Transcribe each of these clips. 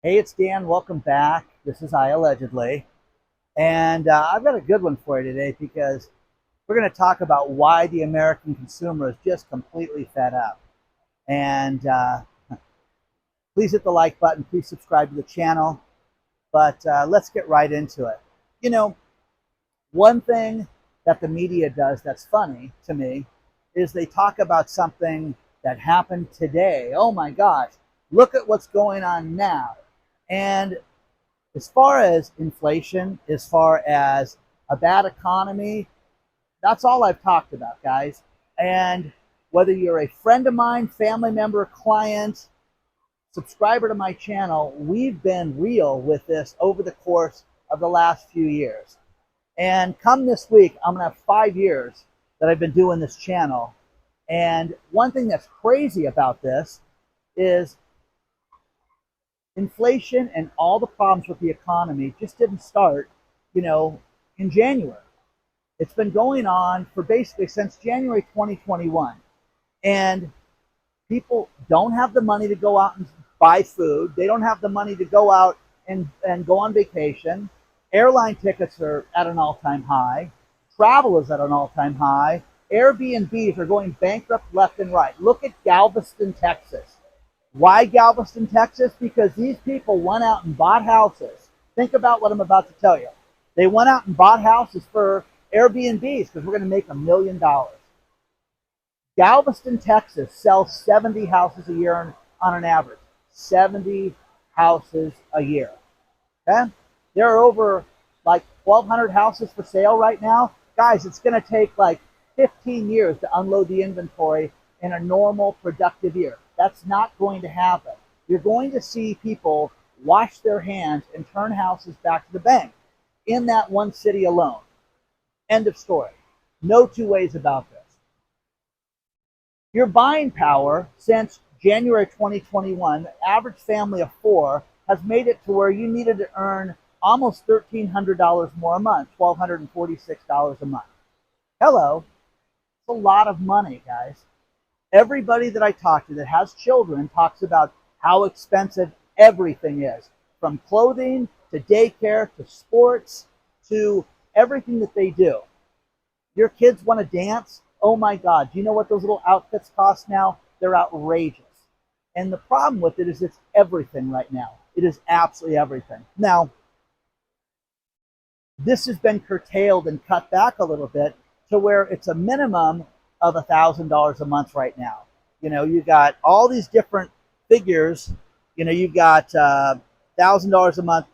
Hey, it's Dan. Welcome back. This is IAllegedly. And I've got a good one for you today because we're going to talk about why the American consumer is just completely fed up. And please hit the like button. Please subscribe to the channel. But let's get right into it. You know, one thing that the media does that's funny to me is they talk about something that happened today. Oh my gosh, look at what's going on now. And as far as inflation, as far as a bad economy, that's all I've talked about, guys. And whether you're a friend of mine, family member, client, subscriber to my channel, we've been real with this over the course of the last few years. And come this week, I'm going to have 5 years that I've been doing this channel. And one thing that's crazy about this is inflation and all the problems with the economy just didn't start, in January. It's been going on for basically since January 2021. And people don't have the money to go out and buy food. They don't have the money to go out and go on vacation. Airline tickets are at an all-time high. Travel is at an all-time high. Airbnbs are going bankrupt left and right. Look at Galveston, Texas. Why Galveston, Texas? Because these people went out and bought houses. Think about what I'm about to tell you. They went out and bought houses for Airbnbs because we're going to make $1 million. Galveston, Texas sells 70 houses a year on an average. 70 houses a year. Okay? There are over like 1,200 houses for sale right now. Guys, it's going to take like 15 years to unload the inventory in a normal productive year. That's not going to happen. You're going to see people wash their hands and turn houses back to the bank in that one city alone. End of story. No two ways about this. Your buying power since January 2021, the average family of 4 has made it to where you needed to earn almost $1,300 more a month, $1,246 a month. Hello. It's a lot of money, guys. Everybody that I talk to that has children talks about how expensive everything is, from clothing to daycare to sports to everything that they do. Your kids want to dance? Oh my God, do you know what those little outfits cost now? They're outrageous. And the problem with it is it's everything right now. It is absolutely everything. Now, this has been curtailed and cut back a little bit to where it's a minimum of $1,000 a month right now. You got all these different figures. You got $1,000 a month,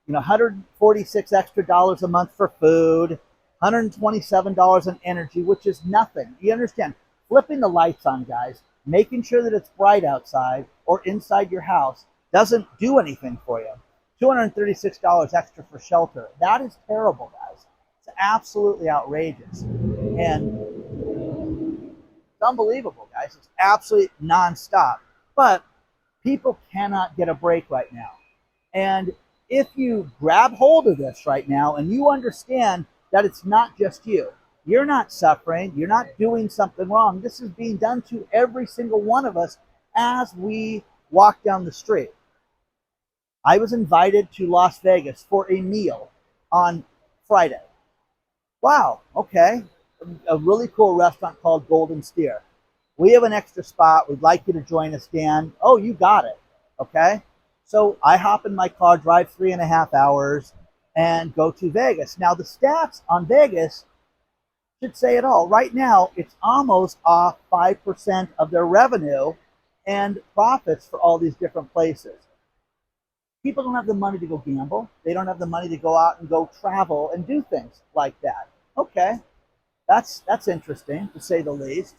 146 extra dollars a month for food, $127 on energy, which is nothing. You understand? Flipping the lights on, guys, making sure that it's bright outside or inside your house doesn't do anything for you. $236 extra for shelter. That is terrible, guys. It's absolutely outrageous. And it's unbelievable, guys. It's absolutely nonstop. But people cannot get a break right now. And if you grab hold of this right now and you understand that it's not just you, you're not suffering, you're not doing something wrong. This is being done to every single one of us as we walk down the street. I was invited to Las Vegas for a meal on Friday. Wow, okay. A really cool restaurant called Golden Steer. We have an extra spot. We'd like you to join us, Dan. Oh, you got it. Okay. So I hop in my car, drive 3.5 hours, and go to Vegas. Now, the stats on Vegas should say it all. Right now, it's almost off 5% of their revenue and profits for all these different places. People don't have the money to go gamble. They don't have the money to go out and go travel and do things like that. Okay. That's interesting, to say the least.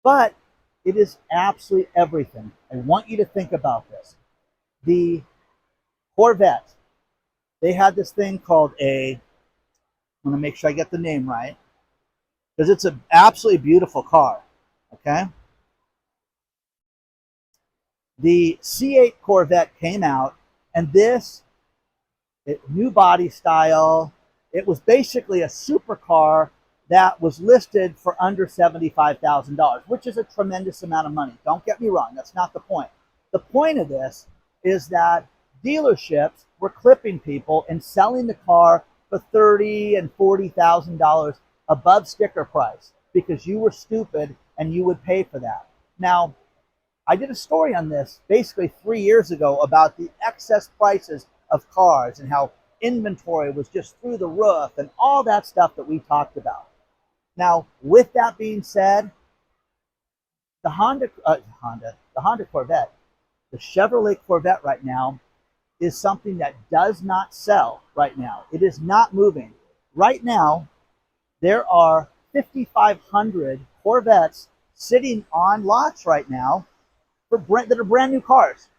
But it is absolutely everything. I want you to think about this. The Corvette, they had this thing called I'm going to make sure I get the name right, because it's an absolutely beautiful car. Okay? The C8 Corvette came out, and new body style. It was basically a supercar that was listed for under $75,000, which is a tremendous amount of money. Don't get me wrong. That's not the point. The point of this is that dealerships were clipping people and selling the car for $30,000 and $40,000 above sticker price because you were stupid and you would pay for that. Now, I did a story on this basically 3 years ago about the excess prices of cars and how inventory was just through the roof and all that stuff that we talked about. Now, with that being said, the Honda Corvette, the Chevrolet Corvette right now is something that does not sell right now. It is not moving. Right now, there are 5,500 Corvettes sitting on lots right now that are brand new cars.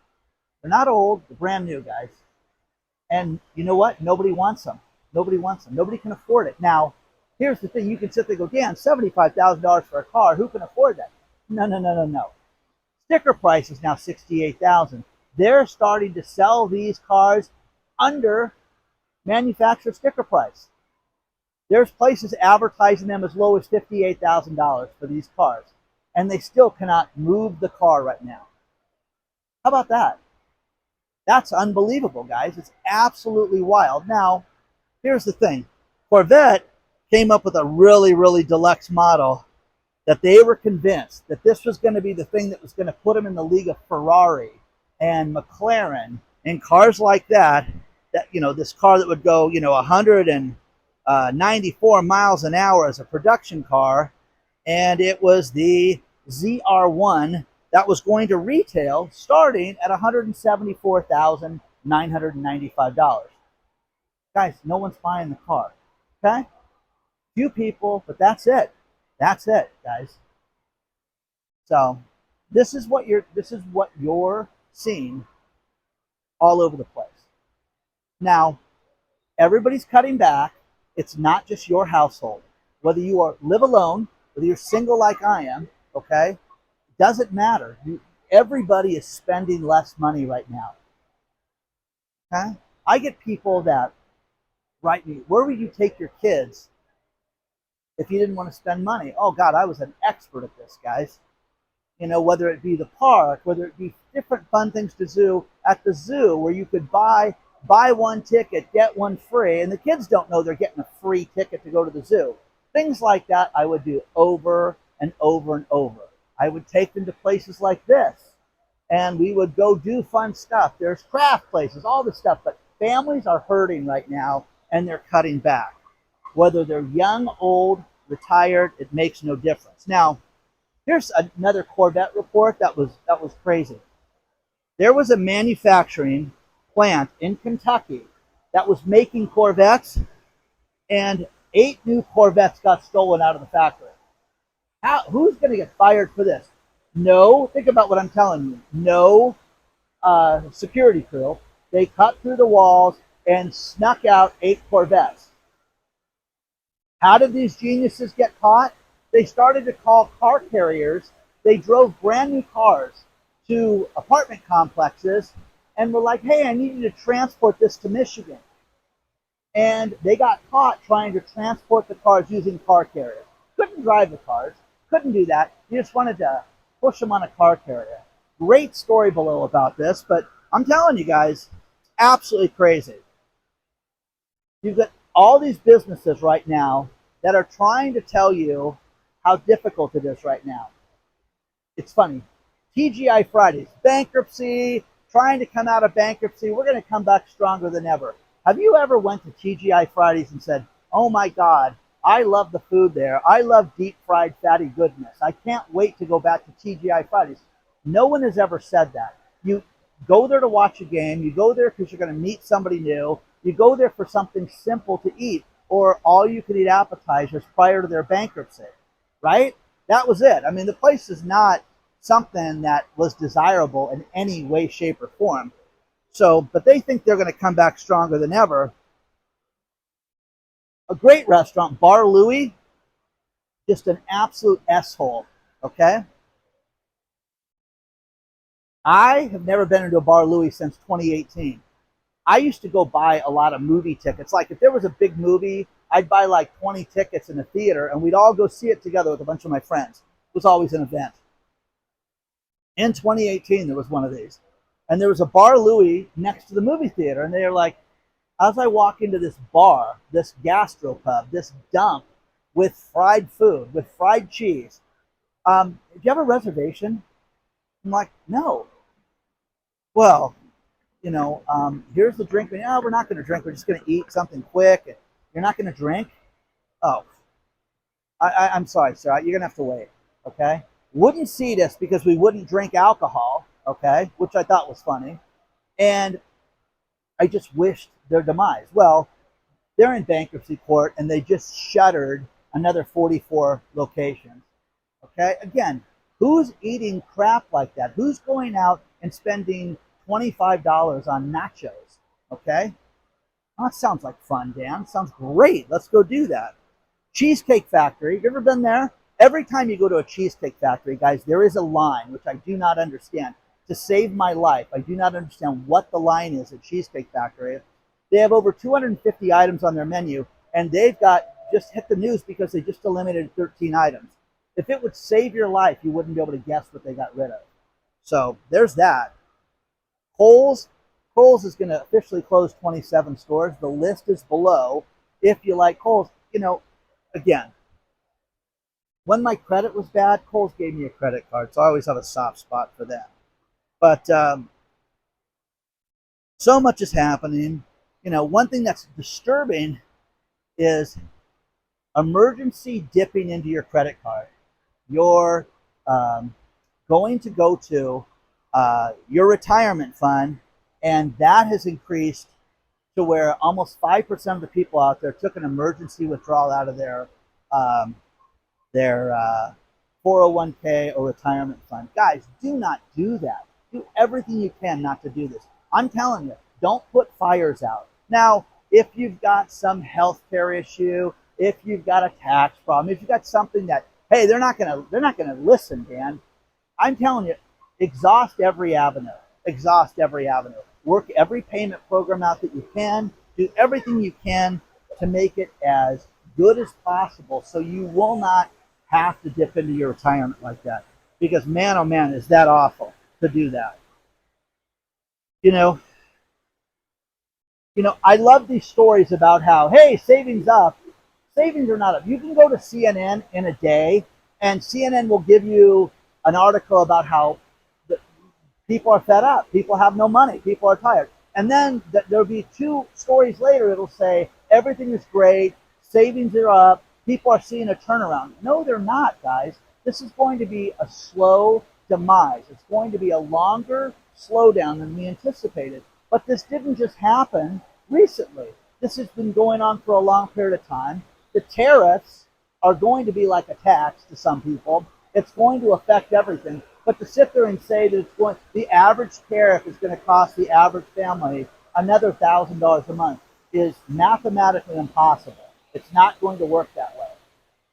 They're not old, they're brand new, guys. And you know what? Nobody wants them. Nobody wants them. Nobody can afford it. Now, here's the thing. You can sit there and go, Dan, $75,000 for a car. Who can afford that? No. Sticker price is now $68,000. They're starting to sell these cars under manufacturer sticker price. There's places advertising them as low as $58,000 for these cars, and they still cannot move the car right now. How about that? That's unbelievable, guys. It's absolutely wild. Now, here's the thing. Corvette came up with a really, really deluxe model that they were convinced that this was going to be the thing that was going to put them in the league of Ferrari and McLaren and cars like that, this car that would go, 194 miles an hour as a production car. And it was the ZR1 that was going to retail starting at $174,995. Guys, no one's buying the car. Okay? Few people, but that's it. That's it, guys. So this is what you're seeing all over the place. Now, everybody's cutting back. It's not just your household. Whether you live alone, whether you're single like I am, okay? Doesn't matter. Everybody is spending less money right now. Okay? I get people that write me, where would you take your kids if you didn't want to spend money? Oh God, I was an expert at this, guys. Whether it be the park, whether it be different fun things to do at the zoo where you could buy one ticket, get one free, and the kids don't know they're getting a free ticket to go to the zoo. Things like that I would do over and over and over. I would take them to places like this, and we would go do fun stuff. There's craft places, all this stuff, but families are hurting right now, and they're cutting back. Whether they're young, old, retired, it makes no difference. Now, here's another Corvette report that was crazy. There was a manufacturing plant in Kentucky that was making Corvettes, and 8 new Corvettes got stolen out of the factory. Who's going to get fired for this? No, think about what I'm telling you. No security crew. They cut through the walls and snuck out 8 Corvettes. How did these geniuses get caught? They started to call car carriers. They drove brand new cars to apartment complexes and were like, hey, I need you to transport this to Michigan. And they got caught trying to transport the cars using car carriers. Couldn't drive the cars. Couldn't do that. You just wanted to push them on a car carrier. Great story below about this, but I'm telling you guys, absolutely crazy. You've got all these businesses right now that are trying to tell you how difficult it is right now. It's funny. TGI Fridays, bankruptcy, trying to come out of bankruptcy. We're going to come back stronger than ever. Have you ever went to TGI Fridays and said, oh my God, I love the food there. I love deep fried fatty goodness. I can't wait to go back to TGI Fridays. No one has ever said that. You go there to watch a game. You go there because you're going to meet somebody new. You go there for something simple to eat, or all you could eat appetizers prior to their bankruptcy, right? That was it. I mean, the place is not something that was desirable in any way, shape, or form. So, but they think they're going to come back stronger than ever. A great restaurant, Bar Louie, just an absolute S-hole, okay? I have never been into a Bar Louie since 2018. I used to go buy a lot of movie tickets. Like if there was a big movie, I'd buy like 20 tickets in a theater and we'd all go see it together with a bunch of my friends. It was always an event. In 2018, there was one of these. And there was a bar Louie next to the movie theater. And they were like, as I walk into this bar, this gastropub, this dump with fried food, with fried cheese, do you have a reservation? I'm like, no. Well, here's the drink. No, we're not going to drink. We're just going to eat something quick. You're not going to drink? Oh, I'm sorry, sir. You're going to have to wait. Okay? Wouldn't seat us because we wouldn't drink alcohol. Okay? Which I thought was funny. And I just wished their demise. Well, they're in bankruptcy court and they just shuttered another 44 locations. Okay? Again, who's eating crap like that? Who's going out and spending $25 on nachos? Okay? Oh, that sounds like fun, Dan. Sounds great. Let's go do that. Cheesecake Factory. You ever been there? Every time you go to a Cheesecake Factory, guys, there is a line, which I do not understand. To save my life, I do not understand what the line is at Cheesecake Factory. They have over 250 items on their menu, and they've got just hit the news because they just eliminated 13 items. If it would save your life, you wouldn't be able to guess what they got rid of. So there's that. Kohl's is going to officially close 27 stores. The list is below. If you like Kohl's, again, when my credit was bad, Kohl's gave me a credit card, so I always have a soft spot for them. But so much is happening. One thing that's disturbing is emergency dipping into your credit card. You're going to go to your retirement fund, and that has increased to where almost 5% of the people out there took an emergency withdrawal out of their 401k or retirement fund. Guys, do not do that. Do everything you can not to do this. I'm telling you, don't put fires out. Now, if you've got some health care issue, if you've got a tax problem, if you've got something that, hey, they're not gonna listen, Dan. I'm telling you, exhaust every avenue. Exhaust every avenue. Work every payment program out that you can. Do everything you can to make it as good as possible so you will not have to dip into your retirement like that. Because man, oh man, is that awful to do that. I love these stories about how, hey, savings up. Savings are not up. You can go to CNN in a day, and CNN will give you an article about how people are fed up. People have no money. People are tired. And then there'll be 2 stories later, it'll say, everything is great. Savings are up. People are seeing a turnaround. No, they're not, guys. This is going to be a slow demise. It's going to be a longer slowdown than we anticipated. But this didn't just happen recently. This has been going on for a long period of time. The tariffs are going to be like a tax to some people. It's going to affect everything. But to sit there and say that the average tariff is going to cost the average family another $1,000 a month is mathematically impossible. It's not going to work that way.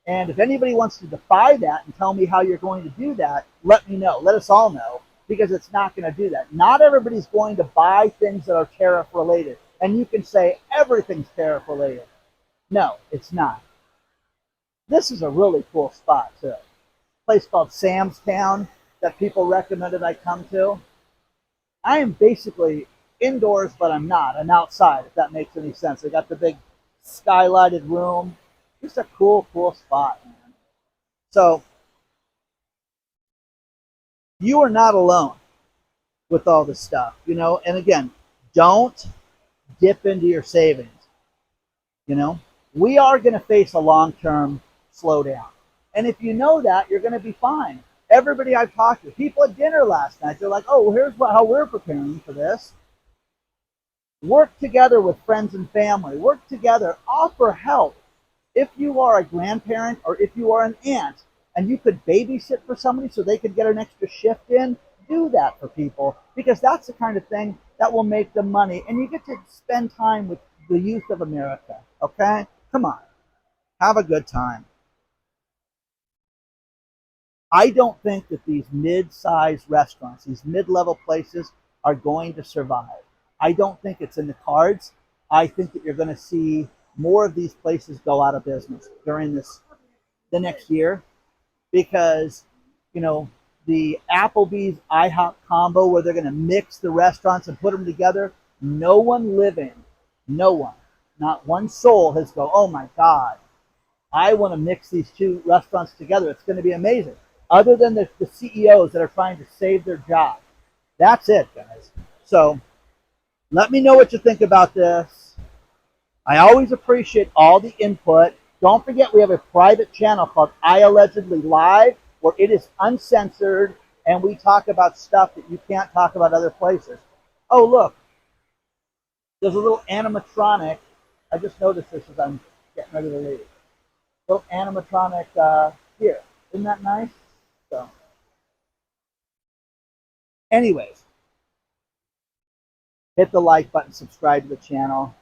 And if anybody wants to defy that and tell me how you're going to do that, let me know. Let us all know, because it's not going to do that. Not everybody's going to buy things that are tariff related. And you can say everything's tariff related. No, it's not. This is a really cool spot too. A place called Sam's Town that people recommended I come to. I am basically indoors, but I'm not. I'm outside, if that makes any sense. They got the big skylighted room. Just a cool spot, man. So, you are not alone with all this stuff, and again, don't dip into your savings. We are going to face a long-term slowdown. And if you know that, you're going to be fine. Everybody I've talked to, people at dinner last night, they're like, oh, here's how we're preparing for this. Work together with friends and family. Work together. Offer help. If you are a grandparent or if you are an aunt and you could babysit for somebody so they could get an extra shift in, do that for people, because that's the kind of thing that will make them money. And you get to spend time with the youth of America. Okay? Come on. Have a good time. I don't think that these mid-sized restaurants, these mid-level places, are going to survive. I don't think it's in the cards. I think that you're going to see more of these places go out of business during the next year, because the Applebee's IHOP combo where they're going to mix the restaurants and put them together. No one living, no one, not one soul has go, oh my God, I want to mix these two restaurants together. It's going to be amazing. Other than the CEOs that are trying to save their job. That's it, guys. So let me know what you think about this. I always appreciate all the input. Don't forget we have a private channel called IAllegedly Live where it is uncensored and we talk about stuff that you can't talk about other places. Oh, look. There's a little animatronic. I just noticed this as I'm getting ready to leave. Little animatronic here. Isn't that nice? So, anyways, hit the like button, subscribe to the channel,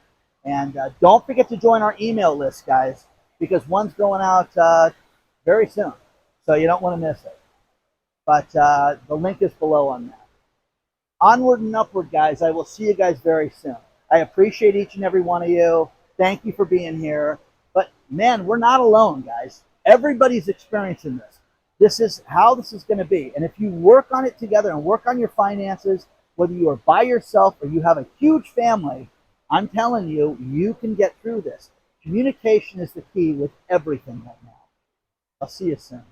and don't forget to join our email list, guys, because one's going out very soon, so you don't want to miss it. But the link is below on that. Onward and upward, guys. I will see you guys very soon. I appreciate each and every one of you. Thank you for being here. But, man, we're not alone, guys. Everybody's experiencing this. This is how this is going to be. And if you work on it together and work on your finances, whether you are by yourself or you have a huge family, I'm telling you, you can get through this. Communication is the key with everything right now. I'll see you soon.